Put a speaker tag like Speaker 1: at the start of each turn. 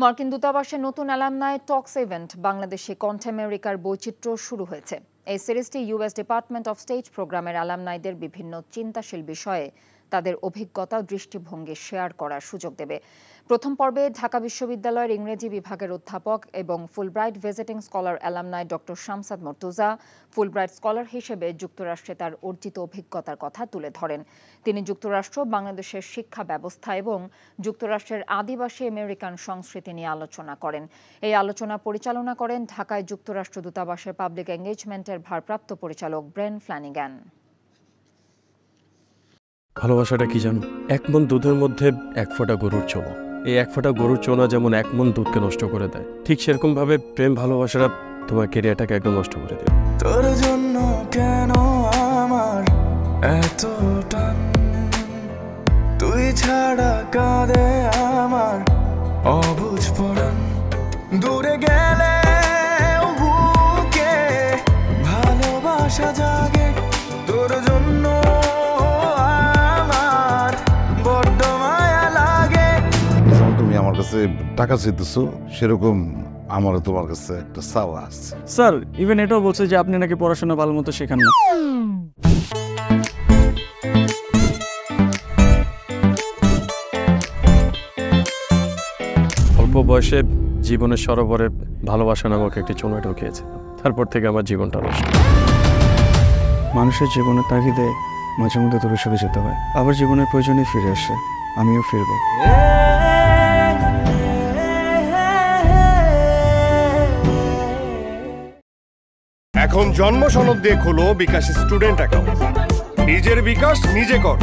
Speaker 1: মার্কিন দূতাবাসের নতুন অ্যালামনাই টক্স ইভেন্ট বাংলাদেশে কন্টেমেরিকার বৈচিত্র্য শুরু হয়েছে। এই সিরিজটি ইউএস ডিপার্টমেন্ট অফ স্টেট প্রোগ্রামের অ্যালামনাইদের বিভিন্ন চিন্তাশীল বিষয়ে তাদের অভিজ্ঞতা ও দৃষ্টিভঙ্গি শেয়ার করার সুযোগ দেবে। প্রথম পর্বে ঢাকা বিশ্ববিদ্যালয়ের ইংরেজি বিভাগের অধ্যাপক এবং Fulbright visiting scholar alumni doctor Shamshad Murtaza Fulbright scholar হিসেবে যুক্তরাষ্ট্রে তার অর্জিত অভিজ্ঞতার কথা তুলে ধরেন। তিনি যুক্তরাষ্ট্র, বাংলাদেশের শিক্ষা ব্যবস্থা এবং যুক্তরাষ্ট্রের আদিবাসী আমেরিকান সংস্কৃতি নিয়ে আলোচনা করেন। এই আলোচনা পরিচালনা করেন ঢাকায় যুক্তরাষ্ট্র দূতাবাসের পাবলিক এঙ্গেজমেন্টের ভারপ্রাপ্ত পরিচালক ব্রেন ফ্ল্যানিগান।
Speaker 2: ভালোবাসাটা কি জানো? এক মন দুধের মধ্যে এক ফোঁটা গরুর চোনা। এই এক ফোঁটা গরুর চোনা যেমন এক মন দুধকে নষ্ট করে দেয়, ঠিক সেরকম ভাবে প্রেম ভালোবাসাটা তোমার ক্যারিয়ারটাকে একদম নষ্ট করে দেয়।
Speaker 3: তোর জন্য কেন আমার এত টান, তুই ছাড়া কাঁদে আমার অবুঝ পরাণ, দূরে গেলে বুকে ভালোবাসা জাগে, তোর জন্য আমার বড্ড মায়া লাগে।
Speaker 4: তুমি আমার কাছে টাকা চাইতেছো, সেরকম আমারও তোমার কাছে একটা চাওয়া আছে।
Speaker 5: স্যার ইভেন এটাও বলছে যে আপনি নাকি পড়াশোনা ভালো মতো শেখান না।
Speaker 2: অল্প বয়সে জীবনের সরোবরে ভালোবাসা নামক একটি চোনা ঢুকিয়েছে, তারপর থেকে আমার জীবনটা নষ্ট।
Speaker 5: মানুষের জীবনের তাগিদে মাঝে মধ্যে দূরে সরে যেতে হয়, আবার জীবনের প্রয়োজনে ফিরে আসে। আমিও ফিরবো।
Speaker 6: এখন জন্ম সনদ দিয়ে খোলো বিকাশ স্টুডেন্ট অ্যাকাউন্ট। নিজের বিকাশ নিজে কর।